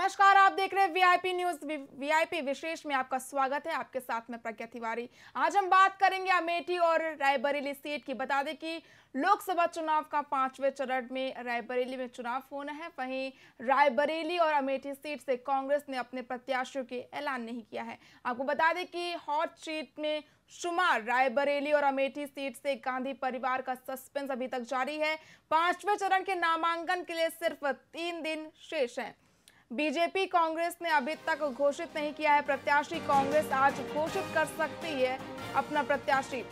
नमस्कार, आप देख रहे हैं वीआईपी न्यूज। वीआईपी विशेष में आपका स्वागत है। आपके साथ में प्रज्ञा तिवारी। आज हम बात करेंगे अमेठी और रायबरेली सीट की। बता दें कि लोकसभा चुनाव का 5वें चरण में रायबरेली में चुनाव होना है। वहीं रायबरेली और अमेठी सीट से कांग्रेस ने अपने प्रत्याशियों के ऐलान नहीं किया है। आपको बता दें कि हॉट सीट में शुमार रायबरेली और अमेठी सीट से गांधी परिवार का सस्पेंस अभी तक जारी है। 5वें चरण के नामांकन के लिए सिर्फ 3 दिन शेष हैं। बीजेपी कांग्रेस ने अभी तक घोषित नहीं किया है प्रत्याशी। कांग्रेस आज घोषित कर सकती है अपना प्रत्याशी।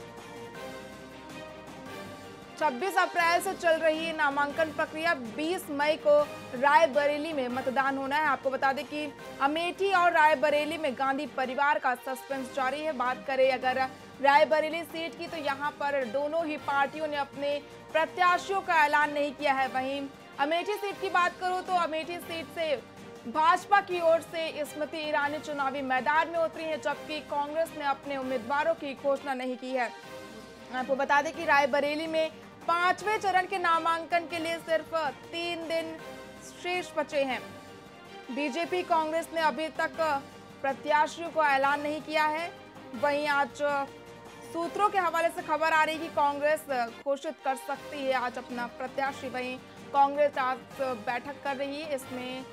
26 अप्रैल से चल रही नामांकन प्रक्रिया। 20 मई को रायबरेली में मतदान होना है। आपको बता दें कि अमेठी और रायबरेली में गांधी परिवार का सस्पेंस जारी है। बात करें अगर रायबरेली सीट की, तो यहां पर दोनों ही पार्टियों ने अपने प्रत्याशियों का ऐलान नहीं किया है। वहीं अमेठी सीट की बात करूं तो अमेठी सीट से भाजपा की ओर से स्मृति ईरानी चुनावी मैदान में उतरी है, जबकि कांग्रेस ने अपने उम्मीदवारों की घोषणा नहीं की है। आपको बता दें कि रायबरेली में 5वें चरण के नामांकन के लिए सिर्फ 3 दिन शेष बचे हैं। बीजेपी कांग्रेस ने अभी तक प्रत्याशियों को ऐलान नहीं किया है। वहीं आज सूत्रों के हवाले से खबर आ रही है कि कांग्रेस घोषित कर सकती है आज अपना प्रत्याशी। वहीं कांग्रेस आज बैठक कर रही है। इसमें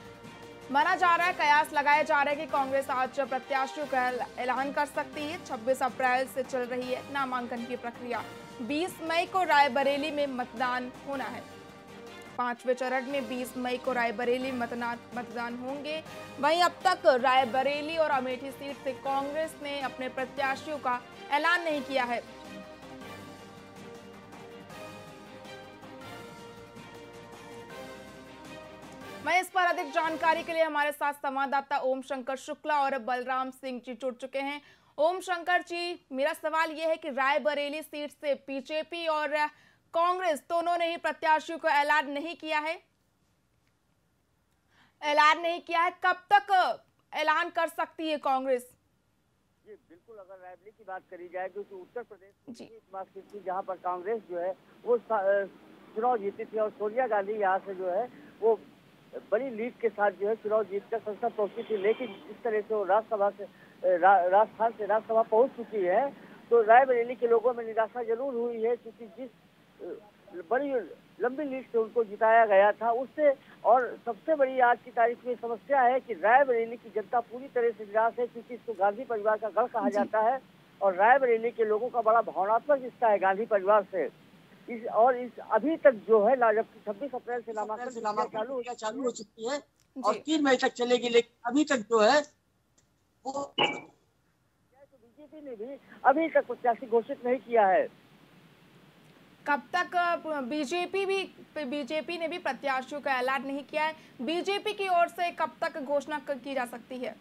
माना जा रहा है, कयास लगाया जा रहा है कि कांग्रेस आज प्रत्याशियों का ऐलान कर सकती है। 26 अप्रैल से चल रही है नामांकन की प्रक्रिया। 20 मई को रायबरेली में मतदान होना है। 5वें चरण में 20 मई को रायबरेली मतदान होंगे। वहीं अब तक रायबरेली और अमेठी सीट से कांग्रेस ने अपने प्रत्याशियों का ऐलान नहीं किया है। मैं इस पर अधिक जानकारी के लिए हमारे साथ संवाददाता ओम शंकर शुक्ला और बलराम सिंह जी जुड़ चुके हैं। ओम शंकर जी, मेरा सवाल यह है कि रायबरेली सीट से बीजेपी और कांग्रेस दोनों ने ही प्रत्याशियों को ऐलान नहीं किया है। कब तक ऐलान कर सकती है कांग्रेस? जी बिल्कुल, अगर रायबरेली की बात करी जाए क्योंकि उत्तर प्रदेश की बात थी जहाँ पर कांग्रेस जो है वो चुनाव जीती थी और सोनिया गांधी यहाँ से जो है वो बड़ी लीड के साथ जो है चुनाव जीतकर संसद पहुंची थी। लेकिन जिस तरह से वो राजस्थान से राज्यसभा पहुंच चुकी है, तो रायबरेली के लोगों में निराशा जरूर हुई है, क्योंकि जिस बड़ी लंबी लीड से उनको जिताया गया था उससे। और सबसे बड़ी आज की तारीख में समस्या है कि रायबरेली की जनता पूरी तरह से निराश है, क्योंकि इसको गांधी परिवार का गढ़ कहा जाता है और रायबरेली के लोगों का बड़ा भावनात्मक रिश्ता है गांधी परिवार से। इस अभी तक जो है, जबकि 26 अप्रैल से नामांकन चालू हो चुकी है और 3 मई तक चलेगी, लेकिन अभी तक जो है वो बीजेपी ने भी अभी तक प्रत्याशी घोषित नहीं किया है। कब तक? बीजेपी ने भी प्रत्याशियों का ऐलान नहीं किया है। बीजेपी की ओर से कब तक घोषणा की जा सकती है?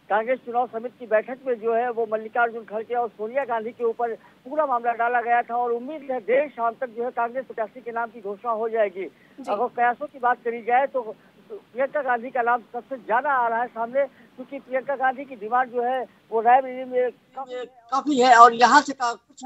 कांग्रेस चुनाव समिति की बैठक में जो है वो मल्लिकार्जुन खड़गे और सोनिया गांधी के ऊपर पूरा मामला डाला गया था और उम्मीद है देर शाम तक जो है कांग्रेस प्रत्याशी के नाम की घोषणा हो जाएगी। अगर कयासों की बात करी जाए तो प्रियंका गांधी का नाम सबसे ज्यादा आ रहा है सामने, क्योंकि प्रियंका गांधी की डिमांड जो है वो रायबरेली में काफी है। और यहाँ से कुछ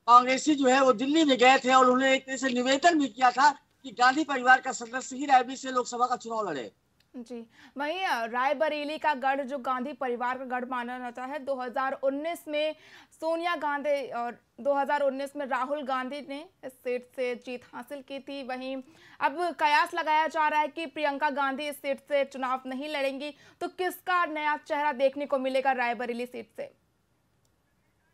कांग्रेसी जो है वो दिल्ली में गए थे और उन्होंने एक तरह से निवेदन भी किया था कि गांधी परिवार का सदस्य ही रायबरेली से लोकसभा का चुनाव लड़े। जी, वहीं रायबरेली का गढ़ जो गांधी परिवार का गढ़ माना जाता है, 2019 में सोनिया गांधी और 2019 में राहुल गांधी ने इस सीट से जीत हासिल की थी। वहीं अब कयास लगाया जा रहा है कि प्रियंका गांधी इस सीट से चुनाव नहीं लड़ेंगी, तो किसका नया चेहरा देखने को मिलेगा रायबरेली सीट से?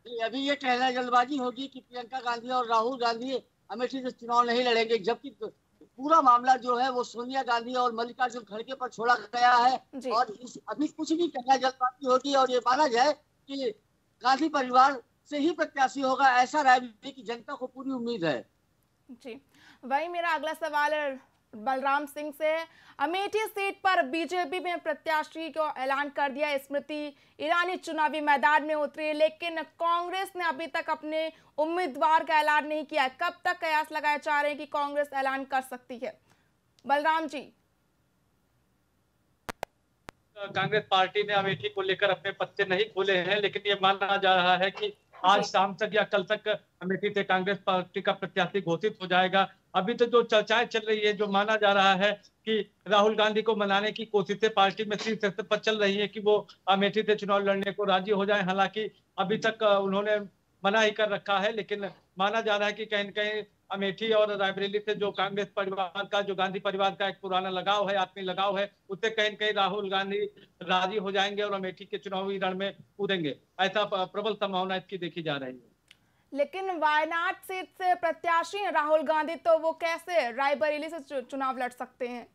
अभी ये कहना जल्दबाजी होगी कि प्रियंका गांधी और राहुल गांधी अमेठी से चुनाव नहीं लड़ेंगे, जबकि पूरा मामला जो है वो सोनिया गांधी और मल्लिकार्जुन खड़गे पर छोड़ा गया है। और अभी कुछ भी कहना जल्दबाजी होगी और ये माना जाए कि गांधी परिवार से ही प्रत्याशी होगा, ऐसा रायबरेली की जनता को पूरी उम्मीद है। जी, वही मेरा अगला सवाल है बलराम सिंह से। अमेठी सीट पर बीजेपी में प्रत्याशी को ऐलान कर दिया। स्मृति ईरानी चुनावी मैदान में उतरी, लेकिन कांग्रेस ने अभी तक अपने उम्मीदवार का ऐलान नहीं किया। कब तक कयास लगाए जा रहे हैं कि कांग्रेस ऐलान कर सकती है? बलराम जी, कांग्रेस पार्टी ने अमेठी को लेकर अपने पत्ते नहीं खोले हैं, लेकिन ये माना जा रहा है कि आज शाम तक या कल तक अमेठी से कांग्रेस पार्टी का प्रत्याशी घोषित हो जाएगा। अभी तो जो चर्चाएं चल रही है, जो माना जा रहा है कि राहुल गांधी को मनाने की कोशिशें पार्टी में शीर्ष स्तर पर चल रही है कि वो अमेठी से चुनाव लड़ने को राजी हो जाए। हालांकि अभी तक उन्होंने मना ही कर रखा है, लेकिन माना जा रहा है कि कहीं न कहीं अमेठी और रायबरेली से जो कांग्रेस परिवार का, जो गांधी परिवार का एक पुराना लगाव है, आत्मीय लगाव है, उससे कहीं न कहीं राहुल गांधी राजी हो जाएंगे और अमेठी के चुनावी रण में कूदेंगे। ऐसा प्रबल संभावना इसकी देखी जा रही है। लेकिन वायनाड सीट से प्रत्याशी हैं राहुल गांधी, तो वो कैसे रायबरेली से चुनाव लड़ सकते हैं?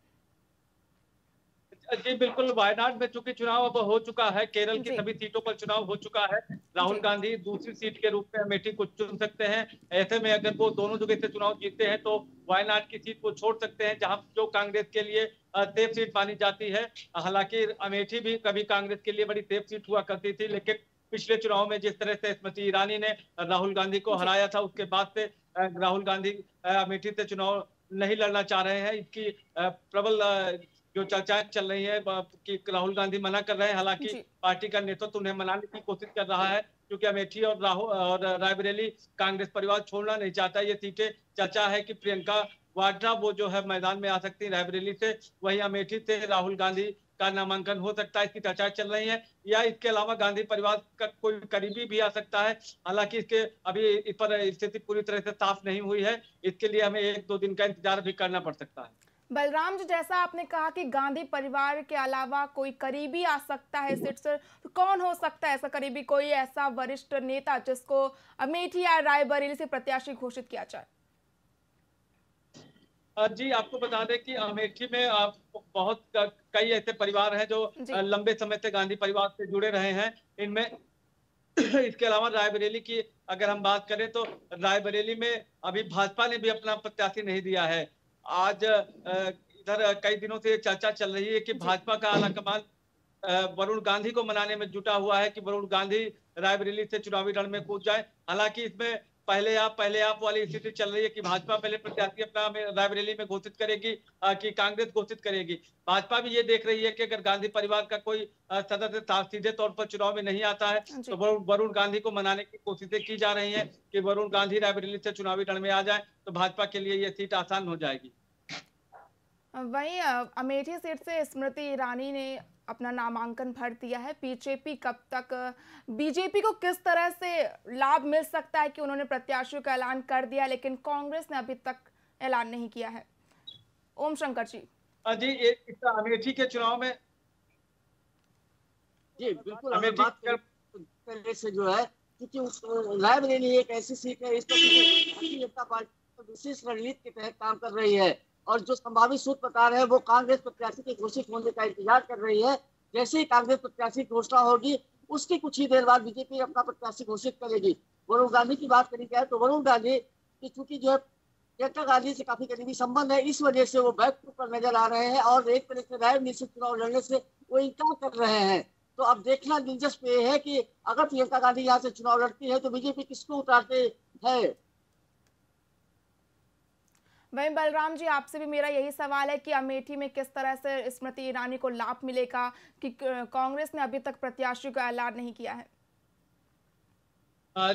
जी बिल्कुल, वायनाड में चूंकि चुनाव अब हो चुका है, केरल की सभी सीटों पर चुनाव हो चुका है। राहुल गांधी दूसरी सीट के रूप में अमेठी को चुन सकते हैं। ऐसे में अगर वो दोनों जगह से चुनाव जीतते हैं तो वायनाड की सीट को छोड़ सकते हैं, जहां जो कांग्रेस के लिए सेफ सीट मानी जाती है। हालांकि अमेठी भी कभी कांग्रेस के लिए बड़ी सेफ सीट हुआ करती थी, लेकिन पिछले चुनाव में जिस तरह से स्मृति ईरानी ने राहुल गांधी को हराया था, उसके बाद से राहुल गांधी अमेठी से चुनाव नहीं लड़ना चाह रहे हैं। इसकी प्रबल जो चर्चाएं चल रही है कि राहुल गांधी मना कर रहे हैं। हालांकि पार्टी का नेतृत्व उन्हें मनाने की कोशिश कर रहा है, क्योंकि अमेठी और रायबरेली कांग्रेस परिवार छोड़ना नहीं चाहता। ये सीटें चर्चा है कि प्रियंका वाड्रा वो जो है मैदान में आ सकती है रायबरेली से, वहीं अमेठी से राहुल गांधी का नामांकन हो सकता है, इसकी चर्चाएं चल रही है। या इसके अलावा गांधी परिवार का कोई करीबी भी आ सकता है। हालांकि इसके अभी इस पर स्थिति पूरी तरह से साफ नहीं हुई है, इसके लिए हमें 1-2 दिन का इंतजार भी करना पड़ सकता है। बलराम जी, जैसा आपने कहा कि गांधी परिवार के अलावा कोई करीबी आ सकता है सीट से, तो कौन हो सकता है ऐसा करीबी, कोई ऐसा वरिष्ठ नेता जिसको अमेठी या रायबरेली से प्रत्याशी घोषित किया जाए? जी आपको बता दें कि अमेठी में बहुत कई ऐसे परिवार हैं जो लंबे समय से गांधी परिवार से जुड़े रहे हैं। इनमें इसके अलावा रायबरेली की अगर हम बात करें तो रायबरेली में अभी भाजपा ने भी अपना प्रत्याशी नहीं दिया है। आज इधर कई दिनों से चर्चा चल रही है कि भाजपा का आलाकमान वरुण गांधी को मनाने में जुटा हुआ है कि वरुण गांधी रायबरेली से चुनावी रण में कूद जाए। हालांकि इसमें पहले आप वाली स्थिति चल रही है कि भाजपा पहले प्रत्याशी अपना रायबरेली में घोषित करेगी कि कांग्रेस घोषित करेगी। भाजपा भी ये देख रही है कि अगर गांधी परिवार का कोई सदस्य सीधे तौर पर चुनाव में नहीं आता है तो वरुण गांधी को मनाने की कोशिशें की जा रही हैं कि वरुण गांधी रायबरेली से चुनावी रण में आ जाए तो भाजपा के लिए ये सीट आसान हो जाएगी। वहीं अमेठी सीट से स्मृति ईरानी ने अपना नामांकन भर दिया है। बीजेपी को किस तरह से लाभ मिल सकता है कि उन्होंने प्रत्याशियों का ऐलान कर दिया, लेकिन कांग्रेस ने अभी तक ऐलान नहीं किया है? ओम शंकर जी। अमेठी के चुनाव में जी बिल्कुल अमेठी से जो है, क्योंकि रायबरेली एक ऐसी सीट है, इस पर भारतीय जनता पार्टी विशेष रणनीति के तहत काम कर रही है और जो संभावित सूत्र बता रहे हैं वो कांग्रेस प्रत्याशी के घोषित होने का इंतजार कर रही है। जैसे ही कांग्रेस प्रत्याशी घोषणा होगी उसकी कुछ ही देर बाद बीजेपी अपना प्रत्याशी घोषित करेगी। वरुण गांधी की बात करी जाए तो वरुण गांधी की चूंकि जो है प्रियंका गांधी से काफी करीबी संबंध है, इस वजह से वो बैक पर नजर आ रहे हैं और एक तरह से रायबरेली से चुनाव लड़ने से वो इनकार कर रहे हैं। तो अब देखना दिलचस्प ये है कि अगर प्रियंका गांधी यहाँ से चुनाव लड़ती है तो बीजेपी किसको उतारते है। वहीं बलराम जी, आपसे भी मेरा यही सवाल है कि अमेठी में किस तरह से स्मृति ईरानी को लाभ मिलेगा कि कांग्रेस ने अभी तक प्रत्याशी का ऐलान नहीं किया है?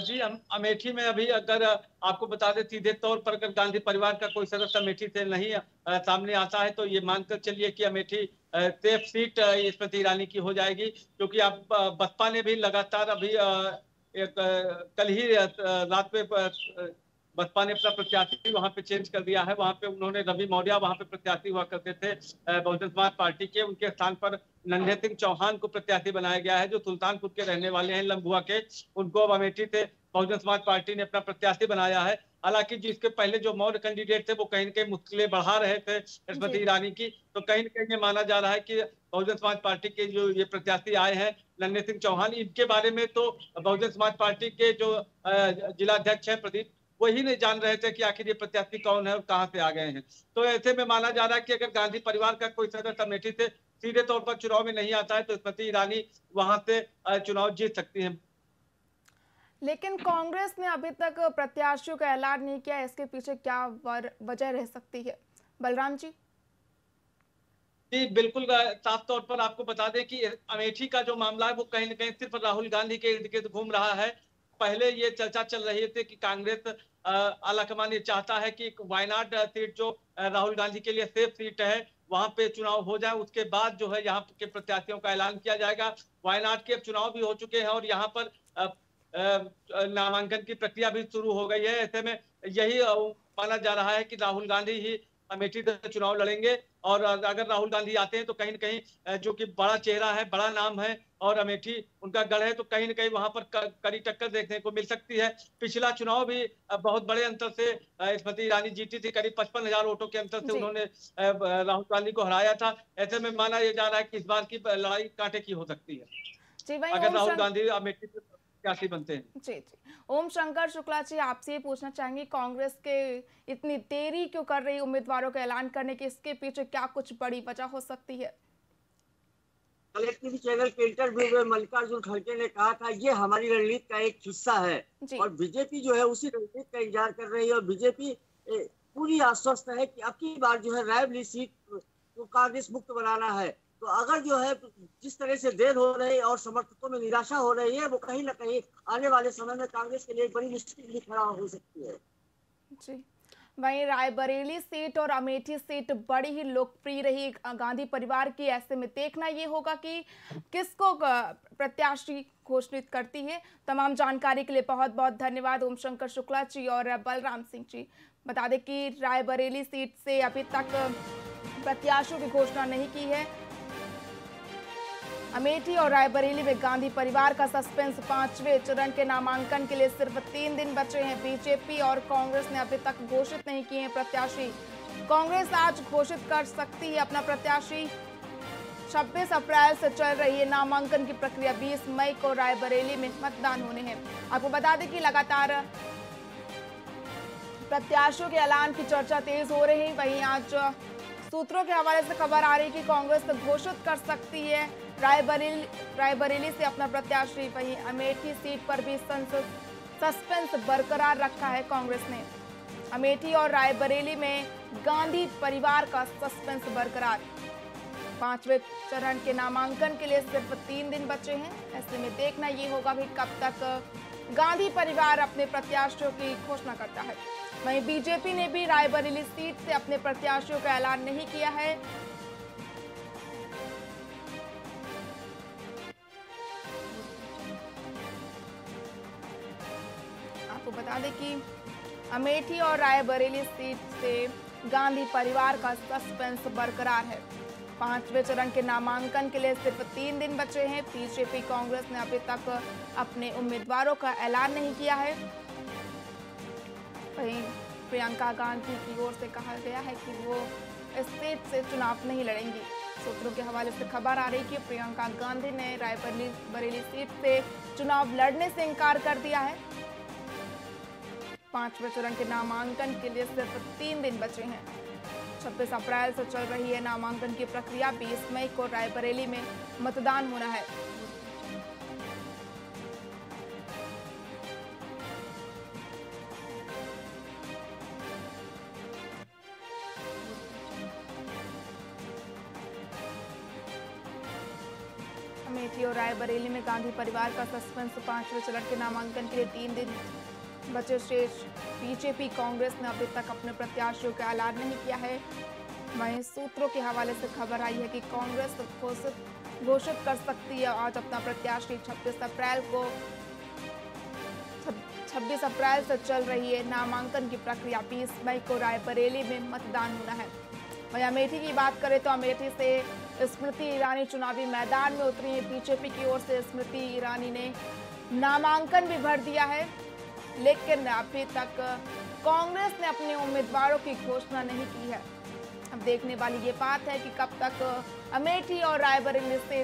जी अमेठी में अभी अगर आपको बता दें सीधे तौर पर अगर गांधी परिवार का कोई सदस्य अमेठी से नहीं सामने आता है तो ये मानकर चलिए कि अमेठी सेफ सीट स्मृति ईरानी की हो जाएगी, क्योंकि आप बसपा ने भी लगातार अभी कल ही रात में बसपा ने अपना प्रत्याशी वहां पे चेंज कर दिया है। वहां पे उन्होंने रवि मौर्य वहां पे प्रत्याशी हुआ करते थे बहुजन समाज पार्टी के, उनके स्थान पर नन्हे सिंह चौहान को प्रत्याशी बनाया गया है जो सुल्तानपुर के रहने वाले हैं, लंबुआ के। उनको अब अमेठी से बहुजन समाज पार्टी ने अपना प्रत्याशी बनाया है। हालांकि जिसके पहले जो मौर्य कैंडिडेट थे वो कहीं न कहीं मुश्किलें बढ़ा रहे थे स्मृति ईरानी की, तो कहीं न कहीं ये माना जा रहा है कि बहुजन समाज पार्टी के जो ये प्रत्याशी आए हैं नन्हे सिंह चौहान, इनके बारे में तो बहुजन समाज पार्टी के जो जिला अध्यक्ष है प्रदीप, वही नहीं जान रहे थे कि आखिर ये प्रत्याशी कौन है और कहां से आ गए हैं। तो ऐसे में माना जा रहा है कि अगर गांधी परिवार का कोई सदस्य अमेठी से सीधे तौर पर चुनाव में नहीं आता है तो स्मृति ईरानी वहां से चुनाव जीत सकती है। लेकिन कांग्रेस ने अभी तक प्रत्याशियों का ऐलान नहीं किया, इसके पीछे क्या वजह रह सकती है बलराम जी? जी बिल्कुल, साफ तौर पर आपको बता दें कि अमेठी का जो मामला है वो कहीं न कहीं सिर्फ राहुल गांधी के इर्द गिर्द घूम रहा है। पहले ये चर्चा चल रही थी कि कांग्रेस आलाकमान ये चाहता है कि वायनाड सीट जो राहुल गांधी के लिए सेफ सीट है वहां पे चुनाव हो जाए, उसके बाद जो है यहाँ के प्रत्याशियों का ऐलान किया जाएगा। वायनाड के अब चुनाव भी हो चुके हैं और यहाँ पर नामांकन की प्रक्रिया भी शुरू हो गई है। ऐसे में यही माना जा रहा है कि राहुल गांधी ही अमेठी से चुनाव लड़ेंगे और अगर राहुल गांधी आते हैं तो कहीं न कहीं जो कि बड़ा चेहरा है, बड़ा नाम है और अमेठी उनका गढ़ है, तो कहीं न कहीं वहां पर कड़ी टक्कर देखने को मिल सकती है। पिछला चुनाव भी बहुत बड़े अंतर से स्मृति ईरानी जीती थी, करीब 55,000 वोटों के अंतर से उन्होंने राहुल गांधी को हराया था। ऐसे में माना यह जा रहा है कि इस बार की लड़ाई कांटे की हो सकती है अगर राहुल गांधी अमेठी से प्रत्याशी बनते हैं। जी जी, ओम शंकर शुक्ला जी, आपसे ये पूछना चाहेंगे कांग्रेस के इतनी देरी क्यों कर रही उम्मीदवारों का ऐलान करने की, इसके पीछे क्या कुछ बड़ी वजह हो सकती है? कल एक टीवी चैनल के इंटरव्यू में मल्लिकार्जुन खड़गे ने कहा था ये हमारी रणनीति का एक हिस्सा है और बीजेपी जो है उसी रणनीति का इंतजार कर रही है और बीजेपी पूरी आश्वस्त है कि अब की बार जो है रायबरेली सीट को कांग्रेस मुक्त बनाना है। तो अगर जो है जिस तरह से देर हो रही है और समर्थकों में निराशा हो रही है, वो कहीं ना कहीं आने वाले समय में कांग्रेस के लिए बड़ी मुश्किल भी खड़ा हो सकती है। जी, वहीं रायबरेली सीट और अमेठी सीट बड़ी ही लोकप्रिय रही गांधी परिवार की। ऐसे में देखना ये होगा कि किसको प्रत्याशी घोषित करती है। तमाम जानकारी के लिए बहुत बहुत धन्यवाद ओम शंकर शुक्ला जी और बलराम सिंह जी। बता दें कि रायबरेली सीट से अभी तक प्रत्याशियों की घोषणा नहीं की है। अमेठी और रायबरेली में गांधी परिवार का सस्पेंस। 5वें चरण के नामांकन के लिए सिर्फ 3 दिन बचे हैं। बीजेपी और कांग्रेस ने अभी तक घोषित नहीं किए हैं प्रत्याशी। कांग्रेस आज घोषित कर सकती है अपना प्रत्याशी। 26 अप्रैल से चल रही है नामांकन की प्रक्रिया। 20 मई को रायबरेली में मतदान होने हैं। आपको बता दें कि लगातार प्रत्याशियों के ऐलान की चर्चा तेज हो रही है। वहीं आज सूत्रों के हवाले से खबर आ रही है कि कांग्रेस घोषित कर सकती है रायबरेली से अपना प्रत्याशी। वहीं अमेठी सीट पर भी सस्पेंस बरकरार रखा है कांग्रेस ने। अमेठी और रायबरेली में गांधी परिवार का सस्पेंस बरकरार। 5वें चरण के नामांकन के लिए सिर्फ 3 दिन बचे हैं। ऐसे में देखना ये होगा कि कब तक गांधी परिवार अपने प्रत्याशियों की घोषणा करता है। वहीं बीजेपी ने भी रायबरेली सीट से अपने प्रत्याशियों का ऐलान नहीं किया है। आपको बता दें कि अमेठी और रायबरेली सीट से गांधी परिवार का सस्पेंस बरकरार है। 5वें चरण के नामांकन के लिए सिर्फ 3 दिन बचे हैं। बीजेपी कांग्रेस ने अभी तक अपने उम्मीदवारों का ऐलान नहीं किया है। वहीं प्रियंका गांधी की ओर से कहा गया है कि वो इस सीट से चुनाव नहीं लड़ेंगी। सूत्रों के हवाले से खबर आ रही है कि प्रियंका गांधी ने रायबरेली सीट से चुनाव लड़ने से इनकार कर दिया है। 5वें चरण के नामांकन के लिए सिर्फ 3 दिन बचे हैं। 26 अप्रैल से चल रही है नामांकन की प्रक्रिया। 20 मई को रायबरेली में मतदान होना है। अमेठी और रायबरेली में गांधी परिवार का सस्पेंस। 5वें चरण के नामांकन के लिए 3 दिन बचे शेष। बीजेपी कांग्रेस ने अभी तक अपने प्रत्याशियों का ऐलान नहीं किया है। वहीं सूत्रों के हवाले से खबर आई है कि कांग्रेस घोषित कर सकती है आज अपना प्रत्याशी। 26 अप्रैल से चल रही है नामांकन की प्रक्रिया। 20 मई को रायबरेली में मतदान होना है। वहीं अमेठी की बात करें तो अमेठी से स्मृति ईरानी चुनावी मैदान में उतरी है। बीजेपी की ओर से स्मृति ईरानी ने नामांकन भी भर दिया है, लेकिन अभी तक कांग्रेस ने अपने उम्मीदवारों की घोषणा नहीं की है। अब देखने वाली ये बात है कि कब तक अमेठी और रायबरेली से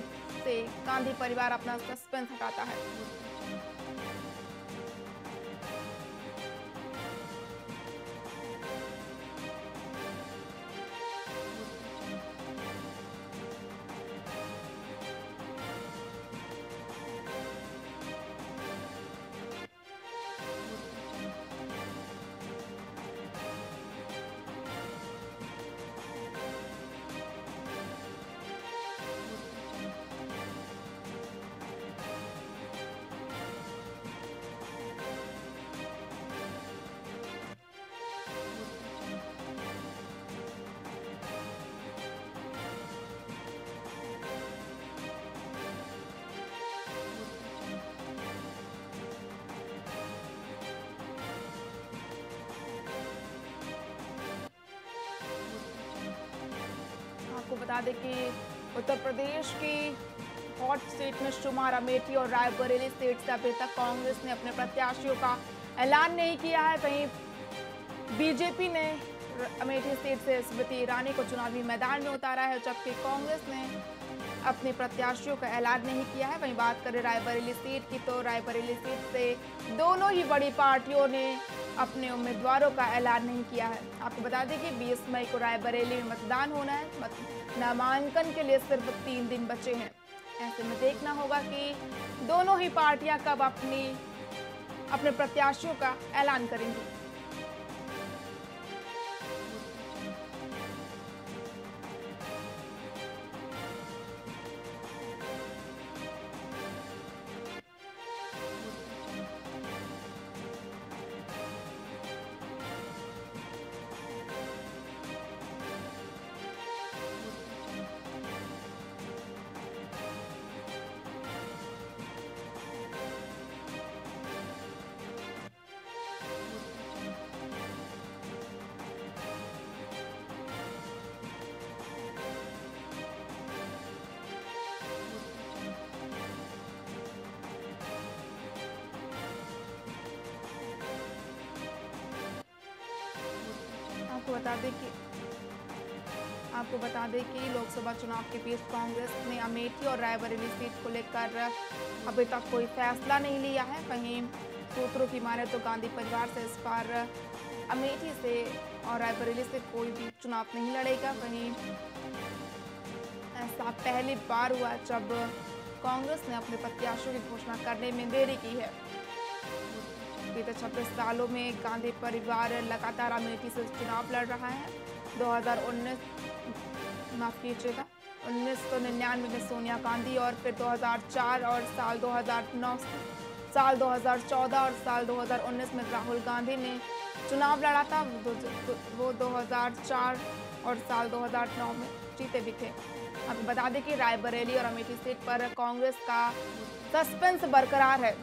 गांधी परिवार अपना सस्पेंस हटाता है। बता दें कि उत्तर प्रदेश की हॉट सीट में शुमार अमेठी और रायबरेली सीट से अभी तक कांग्रेस ने अपने प्रत्याशियों का ऐलान नहीं किया है। वहीं बीजेपी ने अमेठी सीट से स्मृति ईरानी को चुनावी मैदान में उतारा है, जबकि कांग्रेस ने अपने प्रत्याशियों का ऐलान नहीं किया है। वहीं बात करें रायबरेली सीट की, तो रायबरेली सीट से दोनों ही बड़ी पार्टियों ने अपने उम्मीदवारों का ऐलान नहीं किया है। आपको बता दें कि 20 मई को रायबरेली में मतदान होना है। नामांकन के लिए सिर्फ 3 दिन बचे हैं। ऐसे में देखना होगा कि दोनों ही पार्टियां कब अपने प्रत्याशियों का ऐलान करेंगी। आपको बता दें कि लोकसभा चुनाव के बीच कांग्रेस ने अमेठी और रायबरेली सीट को लेकर अभी तक कोई फैसला नहीं लिया है। वहीं सूत्रों की माने तो गांधी परिवार से इस बार अमेठी से और रायबरेली से कोई भी चुनाव नहीं लड़ेगा। वहीं ऐसा पहली बार हुआ जब कांग्रेस ने अपने प्रत्याशियों की घोषणा करने में देरी की है। बीते 26 सालों में गांधी परिवार लगातार अमेठी से चुनाव लड़ रहा है। 1999 में सोनिया गांधी और फिर 2004 और साल 2009, साल 2014 और साल 2019 में राहुल गांधी ने चुनाव लड़ा था। वो 2004 और साल 2009 में जीते भी थे। आपको बता दें कि रायबरेली और अमेठी सीट पर कांग्रेस का सस्पेंस बरकरार है।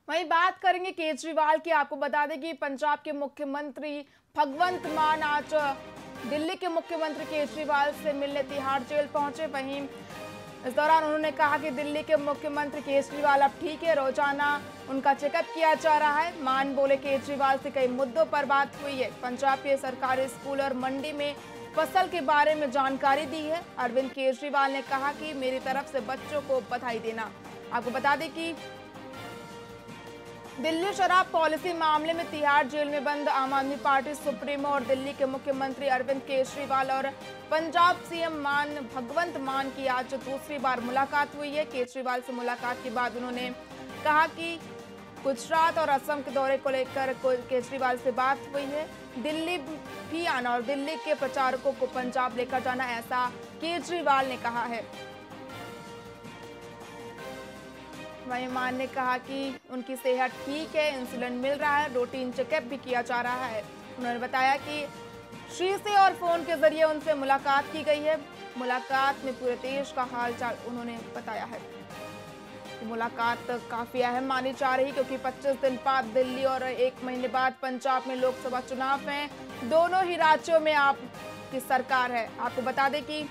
वहीं बात करेंगे केजरीवाल की। आपको बता दें कि पंजाब के मुख्यमंत्री भगवंत मान आज दिल्ली के मुख्यमंत्री केजरीवाल से मिलने तिहाड़ जेल पहुंचे। वहीं इस दौरान उन्होंने कहा कि दिल्ली के मुख्यमंत्री केजरीवाल अब ठीक है, रोजाना उनका चेकअप किया जा रहा है। मान बोले केजरीवाल से कई मुद्दों पर बात हुई है। पंजाब के सरकारी स्कूल और मंडी में फसल के बारे में जानकारी दी है। अरविंद केजरीवाल ने कहा कि मेरी तरफ से बच्चों को बधाई देना। आपको बता दें कि दिल्ली शराब पॉलिसी मामले में तिहाड़ जेल में बंद आम आदमी पार्टी सुप्रीमो और दिल्ली के मुख्यमंत्री अरविंद केजरीवाल और पंजाब सीएम भगवंत मान की आज दूसरी बार मुलाकात हुई है। केजरीवाल से मुलाकात के बाद उन्होंने कहा कि गुजरात और असम के दौरे को लेकर केजरीवाल से बात हुई है। दिल्ली भी आना और दिल्ली के प्रचारकों को पंजाब लेकर जाना, ऐसा केजरीवाल ने कहा है। वहीं मान ने कहा कि उनकी सेहत ठीक है, इंसुलिन मिल रहा है, रूटीन चेकअप भी किया जा रहा है। उन्होंने बताया कि श्री से और फोन के जरिए उनसे मुलाकात की गई है। मुलाकात में पूरे देश का हालचाल उन्होंने बताया है। मुलाकात काफी अहम मानी जा रही, क्योंकि 25 दिन बाद दिल्ली और 1 महीने बाद पंजाब में लोकसभा चुनाव हैं। दोनों ही राज्यों में आपकी सरकार है। आपको बता दें कि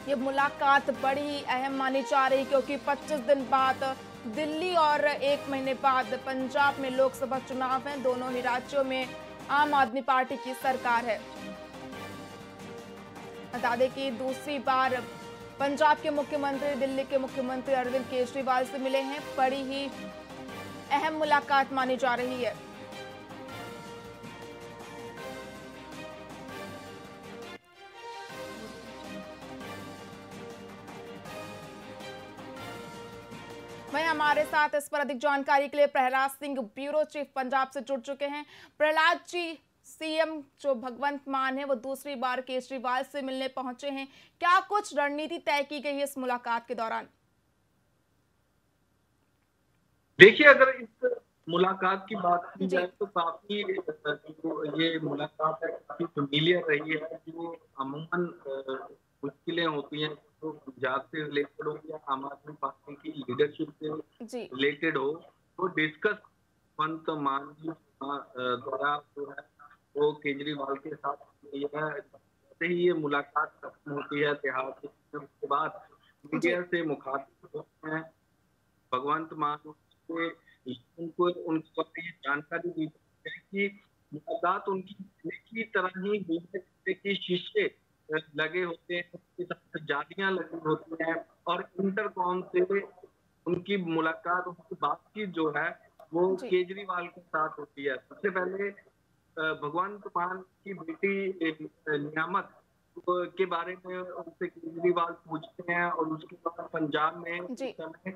ये मुलाकात बड़ी ही अहम मानी जा रही, क्योंकि 25 दिन बाद दिल्ली और 1 महीने बाद पंजाब में लोकसभा चुनाव हैं। दोनों ही राज्यों में आम आदमी पार्टी की सरकार है। बता दें कि दूसरी बार पंजाब के मुख्यमंत्री दिल्ली के मुख्यमंत्री अरविंद केजरीवाल से मिले हैं। बड़ी ही अहम मुलाकात मानी जा रही है। वहीं हमारे साथ इस पर अधिक जानकारी के लिए प्रहलाद सिंह, ब्यूरो चीफ पंजाब से जुड़ चुके हैं। प्रहलाद जी, सीएम जो भगवंत मान है वो दूसरी बार केजरीवाल से मिलने पहुंचे हैं। क्या कुछ रणनीति तय की गई है इस मुलाकात के दौरान? देखिए, अगर इस मुलाकात की बात की जाए तो काफी ये मुलाकात है काफी फेमिलियर रही है। जो अमूमन मुश्किलें होती हैं तो पंजाब से रिलेटेड हो या आम आदमी पार्टी की लीडरशिप से रिलेटेड हो, तो डिस्कस भगवंत मान जी द्वारा जो है वो केजरीवाल के साथ जैसे ही ये मुलाकात खत्म होती है त्योहार के बाद मीडिया से मुखातिब होते हैं भगवंत मान से, उनको ये जानकारी दी है कि मुलाकात उनकी की तरह ही की शीशे लगे होते हैं, उसके साथ जालियां लगी होती हैं और इंटरकॉम से उनकी मुलाकात, उनकी बातचीत जो है वो केजरीवाल के साथ होती है। सबसे पहले भगवंत मान की बेटी नियामत के बारे में उनसे केजरीवाल पूछते हैं और उसके बाद पंजाब में इस समय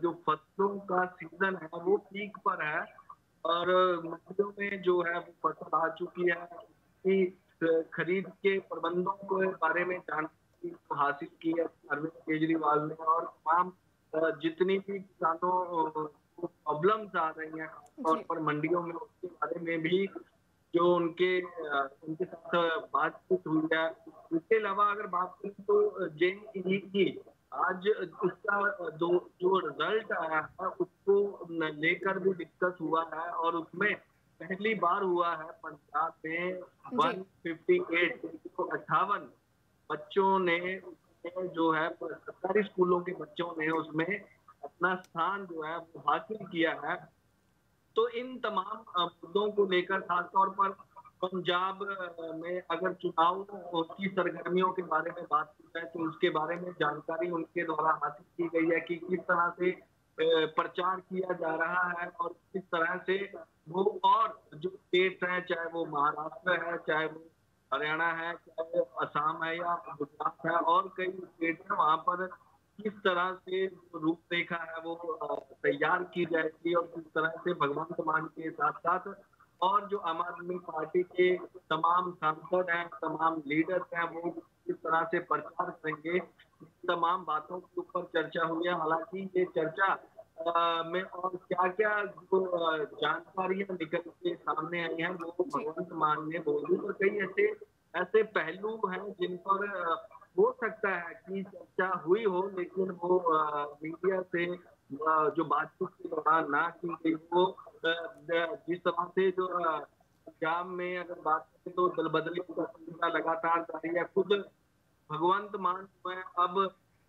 जो फसलों का सीजन है वो पीक पर है और मंडियों में जो है वो फसल आ चुकी है। कि खरीद के प्रबंधों के बारे में जानकारी हासिल की है अरविंद केजरीवाल ने और तमाम जितनी भी किसानों को प्रॉब्लम्स आ रही हैं और पर मंडियों में उसके बारे में भी जो उनके साथ बातचीत हुई है। इसके अलावा अगर बात करें तो जेईई की आज उसका जो रिजल्ट आया है उसको लेकर भी डिस्कस हुआ है और उसमें पहली बार हुआ है पंजाब में 158 बच्चों ने जो है सरकारी स्कूलों के बच्चों ने उसमें अपना स्थान जो है वो हासिल किया है। तो इन तमाम मुद्दों को लेकर खासतौर पर पंजाब में अगर चुनाव की सरगर्मियों के बारे में बात की जाए तो उसके बारे में जानकारी उनके द्वारा हासिल की गई है कि किस तरह से प्रचार किया जा रहा है और किस तरह से वो और जो स्टेट है, चाहे वो महाराष्ट्र है, चाहे वो हरियाणा है, चाहे असम है या गुजरात है और कई स्टेट है, वहां पर किस तरह से रूपरेखा है वो तैयार की जाएगी और किस तरह से भगवंत मान के साथ साथ और जो आम आदमी पार्टी के तमाम सांसद हैं, तमाम लीडर्स हैं, वो किस तरह से प्रचार करेंगे, तमाम बातों के ऊपर चर्चा हुई है। हालांकि ये चर्चा में और क्या क्या जो जानकारियां निकल के सामने आई हैं वो भगवंत मान ने बोली, और कई ऐसे पहलू हैं जिन पर हो सकता है कि चर्चा हुई हो लेकिन वो मीडिया से जो बातचीत के दौरान ना की गई। वो जिस तरह से जो पंजाब में अगर बात करें तो दल बदली का सिलसिला लगातार जारी है। खुद भगवंत मान जो है अब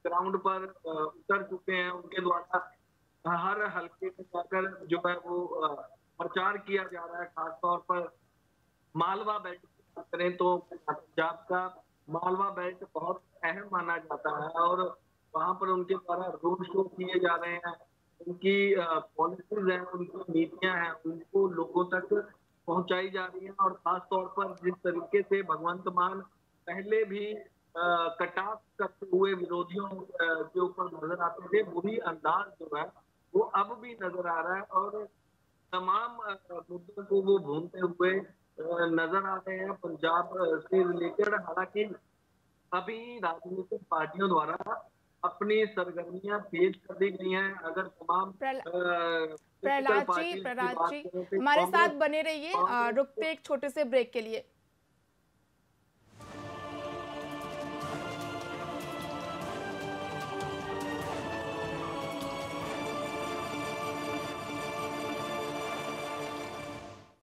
ग्राउंड पर उतर चुके हैं, उनके द्वारा हर हल्के में जाकर जो है वो प्रचार किया जा रहा है। खासतौर पर मालवा बेल्ट की बात करें तो पंजाब का मालवा बेल्ट बहुत अहम माना जाता है और वहां पर उनके द्वारा रोड शो किए जा रहे हैं, उनकी पॉलिसीज हैं, उनकी नीतियां हैं, उनको लोगों तक पहुंचाई जा रही है। और खास तौर पर जिस तरीके से भगवंत मान पहले भी कटाक्ष करते हुए विरोधियों के ऊपर नजर आते थे, वही अंदाज जो है वो अब भी नजर आ रहा है और तमाम मुद्दों को वो भूनते हुए नजर आ रहे हैं पंजाब से रिलेटेड। हालांकि अभी राजनीतिक पार्टियों द्वारा अपनी सरगर्मियां तेज कर दी गई हैं। अगर तमाम प्रहलाद जी हमारे साथ बने रहिए, रुकते एक छोटे से ब्रेक के लिए।